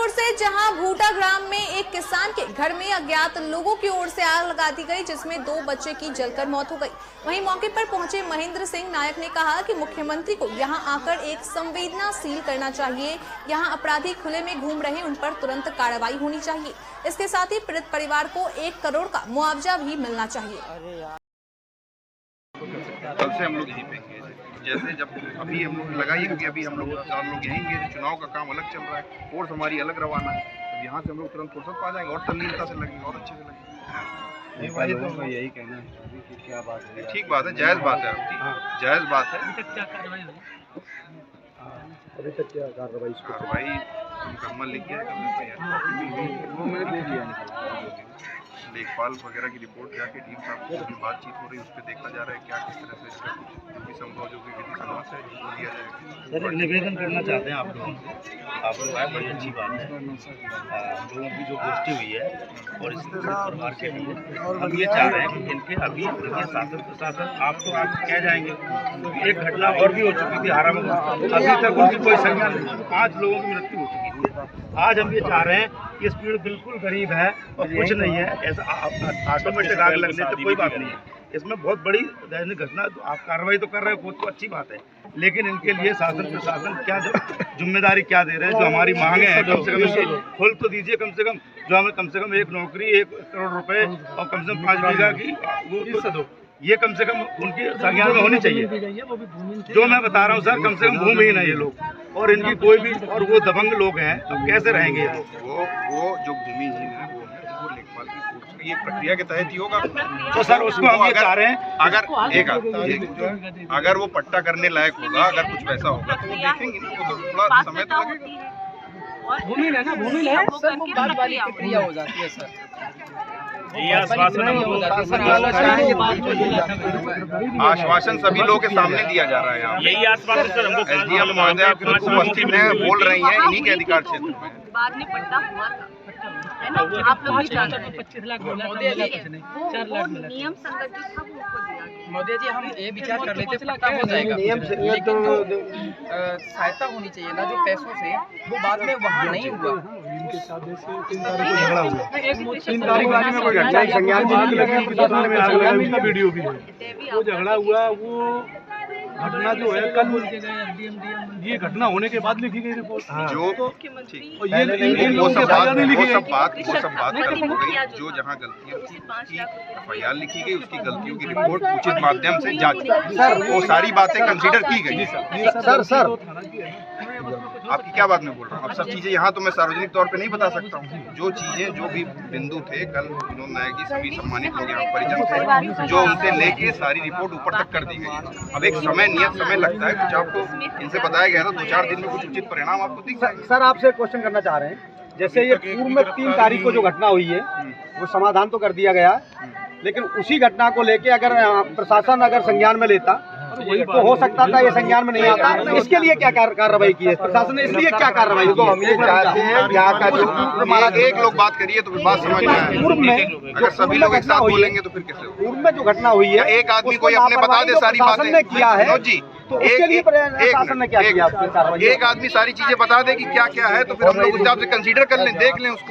जबलपुर से जहां भूटा ग्राम में एक किसान के घर में अज्ञात लोगों की ओर से आग लगा दी गई, जिसमें 2 बच्चे की जलकर मौत हो गई। वहीं मौके पर पहुंचे महेंद्र सिंह नायक ने कहा कि मुख्यमंत्री को यहां आकर एक संवेदनाशील करना चाहिए। यहां अपराधी खुले में घूम रहे, उन पर तुरंत कार्रवाई होनी चाहिए। इसके साथ ही पीड़ित परिवार को 1 करोड़ का मुआवजा भी मिलना चाहिए। कल से हम लोग यहीं पे हैं। जैसे जब अभी हम लोग लगाइए, क्योंकि अभी हम लोग 4 लोग यहीं हैं, चुनाव का काम अलग चल रहा है, फोर्स हमारी अलग रवाना है। तो यहाँ से हम लोग तुरंत फुर्सत पा जाएंगे और तल्लीनता से लगेंगे और अच्छे से लगेंगे। भाई तो यही कहना है कि क्या बात है, ठीक बात है, जायज़ बात है आपकी, जायज़ बात है। अभी तक क्या कार्रवाई मुकम्मल लिख के लेखपाल वगैरह की रिपोर्ट जाके टीम साहब से भी बातचीत हो रही है, उस पर देखा जा रहा है क्या किस तरह से इसका कुछ भी संभव जो भी विधि समस्या है जिसको दिया जाएगा। सर निवेदन करना चाहते हैं आप लोगों से, आप लोग आए, बड़ी अच्छी बात है। हम लोगों की जो गोष्ठी हुई है और इस परिवार के लिए हम ये चाह रहे हैं कि इनके अभी शासन प्रशासन आपको आप कह जाएंगे। एक घटना और भी हो चुकी थी हारा में, अभी तक उनकी कोई संज्ञा नहीं, 5 लोगों की मृत्यु हो चुकी थी। आज हम ये चाह रहे हैं कि स्पीड बिल्कुल गरीब है और कुछ नहीं है, ऐसा ऑटोमेटिक आग लगने से कोई बात नहीं है। इसमें बहुत बड़ी दैनिक घटना, आप कार्रवाई तो कर रहे हो, बहुत तो अच्छी बात है, लेकिन इनके लिए शासन प्रशासन क्या जिम्मेदारी क्या दे रहे हैं। जो हमारी मांगे हैं कम से कम इसे खोल तो दीजिए, कम से कम 1 नौकरी, 1 करोड़ रुपए और कम से कम 5 बीघा की वो दो, ये कम से कम उनकी संज्ञान में होनी चाहिए। जो मैं बता रहा हूँ सर, कम से कम भूमिहीन है ये लोग और इनकी कोई भी, और वो दबंग लोग हैं, अब कैसे रहेंगे ये लोग? वो जो भूमिहीन है वो लेखपाल की ये प्रक्रिया के तहत ही होगा। तो सर उसको हम ये चाह रहे हैं, अगर वो पट्टा करने लायक होगा, अगर कुछ वैसा होगा तो वो देखेंगे, तो थोड़ा समय तो लगेगा। भूमिहीन है ना, भूमिहीन है सर, वो बाद वाली प्रक्रिया हो जाती है सर। आश्वासन सभी लोगों के सामने दिया जा रहा है यहाँ। यही आश्वासन सर हमको एसडीएम महोदय उपस्थित हैं, बोल रही हैं, इन्हीं के अधिकार क्षेत्र में। बाद में पट्टा हुआ था, है ना, आप लोग भी जानते हैं। 25 लाख वो नियम संगत जो था वो उसको दिया गया। मोदी जी, हम ये विचार कर लेते पट्टा हो जाएगा, लेकिन जो सहायता होनी चाहिए ना, जो पैसों से, वो बाद में वहाँ नहीं हुआ। 3 तारीख में कोई घटना संज्ञान का वीडियो भी है, वो झगड़ा हुआ, वो घटना जो है कल ये घटना होने के बाद लिखी गई रिपोर्ट। जो वो सब बात कल हो गई, जो जहाँ गलतियाँ की FIR लिखी गई, उसकी गलतियों की रिपोर्ट उचित माध्यम से जांच, वो सारी बातें कंसीडर की गई। सर आपकी क्या बात मैं बोल रहा हूँ, अब सब चीजें यहाँ तो मैं सार्वजनिक तौर पे नहीं बता सकता हूँ। जो चीजें, जो भी बिंदु थे, कल विनोद नायक जी सभी सम्मानित लोग यहाँ परिजन थे, जो उनसे लेके सारी रिपोर्ट ऊपर तक कर दी गई। अब एक नियत समय लगता है, कुछ आपको इनसे बताया गया था, 2-4 दिन में कुछ उचित परिणाम आपको दिख जाएंगे। सर आपसे क्वेश्चन करना चाह रहे हैं, जैसे ये पूर्व में 3 तारीख को जो घटना हुई है वो समाधान तो कर दिया गया, लेकिन उसी घटना को लेके अगर प्रशासन अगर संज्ञान में लेता तो हो सकता था ये संज्ञान में नहीं आता। इसके लिए क्या कार्रवाई की है प्रशासन ने, इसलिए क्या कार्रवाई? तो हम ये चाहते हैं यहाँ का जो एक लोग बात करिए तो बात समझ में आए। पूर्व में अगर सभी लोग एक साथ बोलेंगे तो फिर कैसे होगा? पूर्व में जो घटना हुई है, एक आदमी कोई अपने बता दे सारी बातें ने किया है जी, तो उसके लिए प्रशासन ने क्या किया? एक आदमी सारी चीजें बता दे कि क्या क्या है, तो फिर हम लोग उस हिसाब से कंसीडर कर लें, देख लें उसको।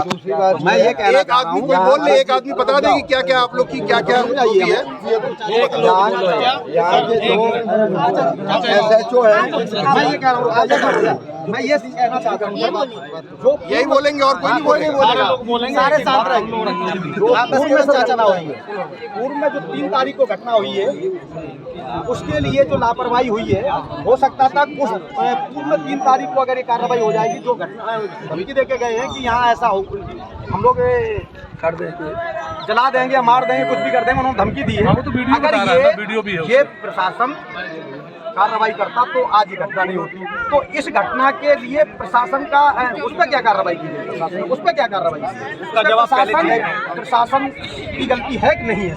दूसरी बात मैं ये कहना एक आदमी कोई बोल ले, एक आदमी बता दे कि क्या क्या आप लोग की क्या क्या है। SHO है, मैं ये कह रहा हूँ, मैं ये कहना चाहता हूँ, जो यही बोलेंगे और कोई नहीं बोलेगा, सारे साथ रहेंगे। पूर्व में चर्चा हुई है, पूर्व में जो 3 तारीख को घटना हुई है, उसके लिए जो लापरवाही हुई है, हो सकता था कुछ पूर्व में 3 तारीख को अगर ये कार्रवाई हो जाएगी, जो घटना धमकी देके गए हैं कि यहाँ ऐसा हो, हम लोग कर देंगे, जला देंगे या मार देंगे, कुछ भी कर देंगे, उन्होंने धमकी दी है। अगर ये प्रशासन कार्रवाई करता तो आज ये घटना नहीं होती। तो इस घटना के लिए प्रशासन का उस पर क्या कार्रवाई की गई? प्रशासन उस पर क्या कार्रवाई की? प्रशासन की गलती है कि नहीं है?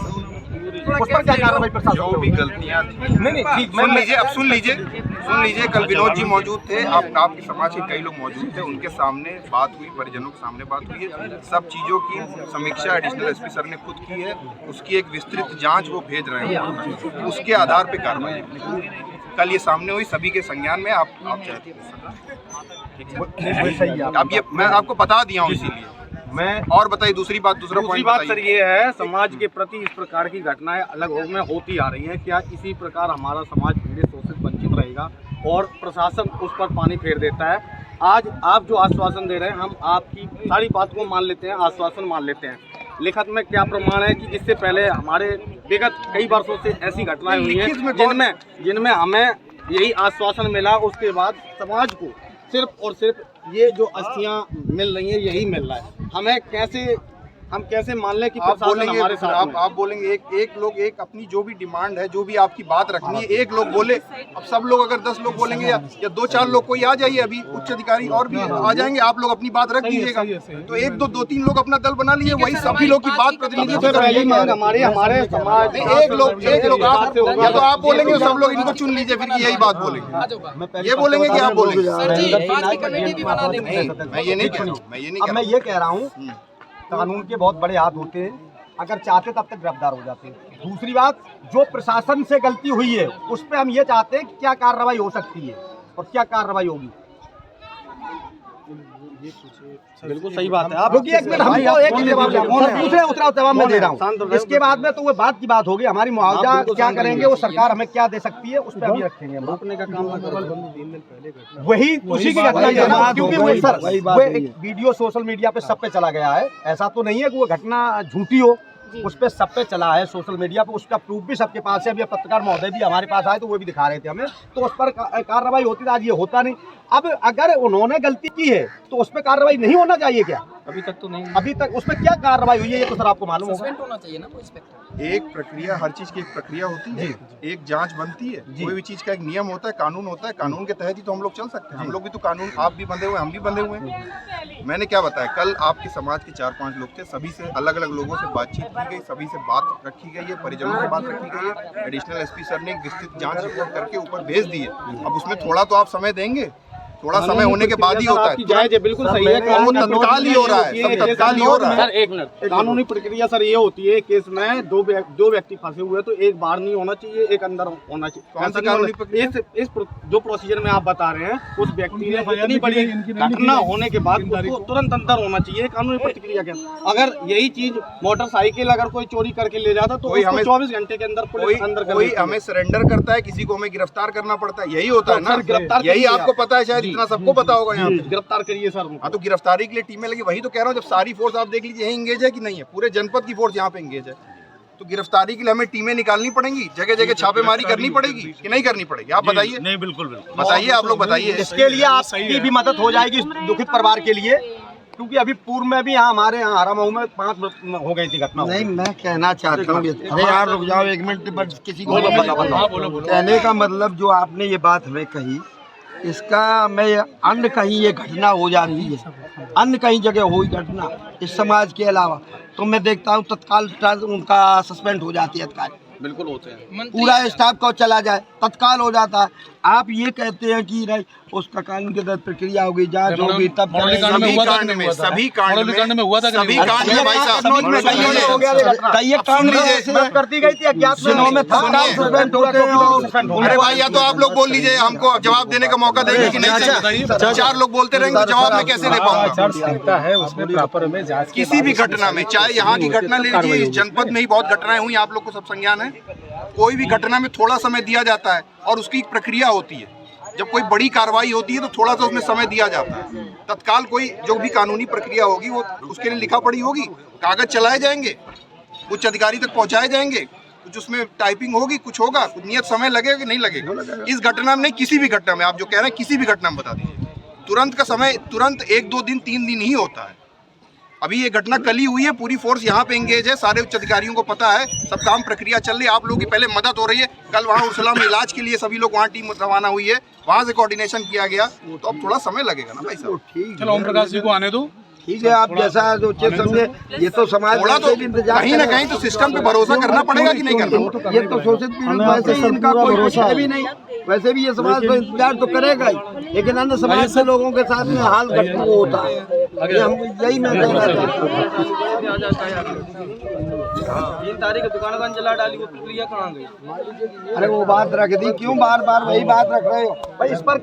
उस पर क्या कार्रवाई प्रशासन? जो भी गलतियाँ थी, नहीं सुन लीजिए, अब सुन लीजिए। कल विनोद जी मौजूद थे, आपके समाज के कई लोग मौजूद थे, उनके सामने बात हुई, परिजनों के सामने बात हुई है। सब चीज़ों की समीक्षा एडिशनल एसपी सर ने खुद की है, उसकी एक विस्तृत जांच वो भेज रहे हैं, उसके आधार पे कार्रवाई कल ये सामने हुई, सभी के संज्ञान में आप चाहते हैं। सही है। अब ये मैं आपको बता दिया हूँ इसीलिए। मैं और बताइए दूसरी बात, दूसरा दूसरी पॉइंट बात सर बताइए। ये है, समाज के प्रति इस प्रकार की घटनाएं अलग में होती आ रही हैं। क्या इसी प्रकार हमारा समाज पीड़ित शोषित वंचित रहेगा और प्रशासन उस पर पानी फेर देता है? आज आप जो आश्वासन दे रहे हैं, हम आपकी सारी बात को मान लेते हैं, आश्वासन मान लेते हैं। लिखित में क्या प्रमाण है कि जिससे पहले हमारे विगत कई वर्षों से ऐसी घटनाएं हुई हैं जिनमें हमें यही आश्वासन मिला, उसके बाद समाज को सिर्फ और सिर्फ ये जो अस्थियां मिल रही हैं यही मिल रहा है। हम कैसे मान लें कि आप प्रशासन बोलेंगे, हमारे साथ में? आप बोलेंगे एक लोग एक अपनी जो भी डिमांड है, जो भी आपकी बात रखनी है, एक लोग बोले। अब सब लोग अगर 10 लोग बोलेंगे या 2-4 लोग कोई आ जाइए, अभी उच्च अधिकारी और भी आ जाएंगे, आप लोग अपनी बात रख दीजिएगा। तो 1-2-3 लोग अपना दल बना लिए, वही सभी लोग की बात प्रतिनिधित्व पहली मांग हमारे समाज एक लोग आप या तो आप बोलेंगे, सब लोग इनको चुन लीजिए, फिर यही बात बोलेंगे। ये बोलेंगे कि आप बोलेंगे? मैं ये नहीं कह रहा हूँ, मैं ये कह रहा हूँ कानून के बहुत बड़े हाथ होते हैं, अगर चाहते तब तक गिरफ्तार हो जाते हैं। दूसरी बात, जो प्रशासन से गलती हुई है उस पर हम ये चाहते हैं कि क्या कार्रवाई हो सकती है और क्या कार्रवाई होगी। बिल्कुल सही बात है। आप क्योंकि एक मिनट हमको एक जवाब दूसरा जवाब मैं दे रहा हूँ, इसके बाद में तो वो बात की बात होगी, हमारी मुआवजा क्या करेंगे, वो सरकार हमें क्या दे सकती है, उस पर अभी रखेंगे। रोकने का काम वही उसी की घटना, क्योंकि वो सर वो एक वीडियो सोशल मीडिया पे सब पे चला गया है। ऐसा तो नहीं है कि वो घटना झूठी हो, उस पे सब पे चला है सोशल मीडिया पे, उसका प्रूफ भी सबके पास है। अभी पत्रकार महोदय भी हमारे पास आए तो वो भी दिखा रहे थे हमें, तो उस पर कार्रवाई होती, आज ये होता नहीं। अब अगर उन्होंने गलती की है तो उस पर कार्रवाई नहीं होना चाहिए क्या? अभी तक तो नहीं, अभी तक उस पर क्या कार्रवाई हुई है ये तो सर आपको मालूम होगा। सस्पेंड होना चाहिए ना वो इंस्पेक्टर। एक प्रक्रिया, हर चीज की एक प्रक्रिया होती है, एक जांच बनती है, कोई भी चीज का एक नियम होता है, कानून होता है, कानून के तहत ही तो हम लोग चल सकते हैं। हम लोग भी तो कानून, आप भी बंधे हुए, हम भी बंधे हुए हैं। मैंने क्या बताया, कल आपके समाज के 4-5 लोग थे, सभी से अलग अलग लोगों से बातचीत की गई, सभी से बात रखी गई है, परिजनों से बात रखी गई है। एडिशनल एसपी सर ने एक विस्तृत जांच रिपोर्ट करके ऊपर भेज दी है। अब उसमें थोड़ा तो आप समय देंगे, थोड़ा समय होने के बाद ही होता है, जायज है, बिल्कुल सही है। वो तत्काल ही हो रहा है, सब तत्काल ही हो रहा है। सर एक मिनट, कानूनी प्रक्रिया सर ये होती है, केस में दो व्यक्ति फंसे हुए तो एक बाहर नहीं होना चाहिए, एक अंदर होना चाहिए। कौन सी कानूनी प्रक्रिया? इस जो प्रोसीजर में आप बता रहे हैं, उस व्यक्ति ने इतनी बड़ी घटना होने के बाद उसको तुरंत अंदर होना चाहिए। कानूनी प्रक्रिया के अगर यही चीज मोटरसाइकिल अगर कोई चोरी करके ले जाता तो कोई हमें 24 घंटे के अंदर पुलिस अंदर कर कोई लेती है। हमें सरेंडर करता है, किसी को हमें गिरफ्तार करना पड़ता है, यही होता है ना। गिरफ्तार यही करिए आपको पता है, शायद इतना सबको पता होगा यहाँ पे। गिरफ्तार करिए सर। हाँ, तो गिरफ्तारी के लिए टीमें लगी, वही तो कह रहा हूँ। जब सारी फोर्स आप देख लीजिए यही इंगेज है कि नहीं है, पूरे जनपद की फोर्स यहाँ पे इंगेज है, तो गिरफ्तारी के लिए हमें टीमें निकालनी पड़ेंगी, जगह जगह छापेमारी करनी पड़ेगी कि नहीं करनी पड़ेगी? आप बताइए। नहीं, बिल्कुल बताइए, आप लोग बताइए। इसके लिए आपकी भी मदद हो जाएगी दुखित परिवार के लिए, क्योंकि अभी पूर्व में भी यहाँ हमारे यहाँ हरामऊ में 5 हो गई थी घटना। नहीं, मैं कहना चाहता हूँ, अरे यार रुक जाओ एक मिनट, बस किसी को कहने का मतलब जो आपने ये बात हमें कही, इसका मैं अन्य कहीं ये घटना हो जा रही है, अन्य कहीं जगह हुई घटना इस समाज के अलावा, तो मैं देखता हूँ तत्काल उनका सस्पेंड हो जाती है, तत्काल बिल्कुल होते हैं। पूरा स्टाफ को चला जाए, तत्काल हो जाता है। आप ये कहते हैं कि नहीं उसका कानून के तहत प्रक्रिया होगी, जांच होगी, तब सभी कांड में भाई साहब, करती गई थी अज्ञात अरे भाई, या तो आप लोग बोल लीजिए, हमको जवाब देने का मौका देंगे कि नहीं? 4 लोग बोलते रहेंगे तो जवाब मैं कैसे दे पाऊंगा? है उसमें प्रॉपर में जांच किसी भी घटना में, चाहे यहाँ की घटना ले लीजिए, इस जनपद में ही बहुत घटनाएं हुई, आप लोग को सब संज्ञान है। कोई भी घटना में थोड़ा समय दिया जाता है और उसकी एक प्रक्रिया होती है। जब कोई बड़ी कार्रवाई होती है तो थोड़ा सा उसमें समय दिया जाता है। तत्काल कोई जो भी कानूनी प्रक्रिया होगी वो उसके लिए लिखा पड़ी होगी, कागज चलाए जाएंगे, उच्च अधिकारी तक पहुंचाए जाएंगे, कुछ उसमें टाइपिंग होगी, कुछ होगा, कुछ नियत समय लगेगा कि नहीं लगेगा। इस घटना में नहीं, किसी भी घटना में, आप जो कह रहे हैं किसी भी घटना में बता दीजिए, तुरंत का समय, तुरंत 1-2 दिन 3 दिन ही होता है। अभी ये घटना कल ही हुई है, पूरी फोर्स यहाँ पे एंगेज है, सारे उच्च अधिकारियों को पता है, सब काम प्रक्रिया चल रही है। आप लोगों की पहले मदद हो रही है, कल वहाँ उर्सला में इलाज के लिए सभी लोग वहाँ टीम रवाना हुई है, वहाँ से कोऑर्डिनेशन किया गया, तो अब थोड़ा समय लगेगा ना भाई साहब। चलो ओम प्रकाश जी को आने दो, ठीक है, आप जैसा सोचे समझे, ये तो समाज थोड़ा तो कहीं ना कहीं तो सिस्टम पे भरोसा करना पड़ेगा कि नहीं करना? ये तो शोषित पीड़ित वैसे ही इनका कोई भरोसा है भी नहीं, वैसे भी ये समाज तो इंतजार तो करेगा ही, लेकिन अन्य समाज से लोगों के साथ में हाल घटना वो होता है। यही मैं कहना चाहता हूँ। 3 तारीख दुकान जला डाली, वो प्रक्रिया कहाँ गई? अरे वो बात रख दी, क्यों बार बार वही बात रख रहे हो भाई? इस पर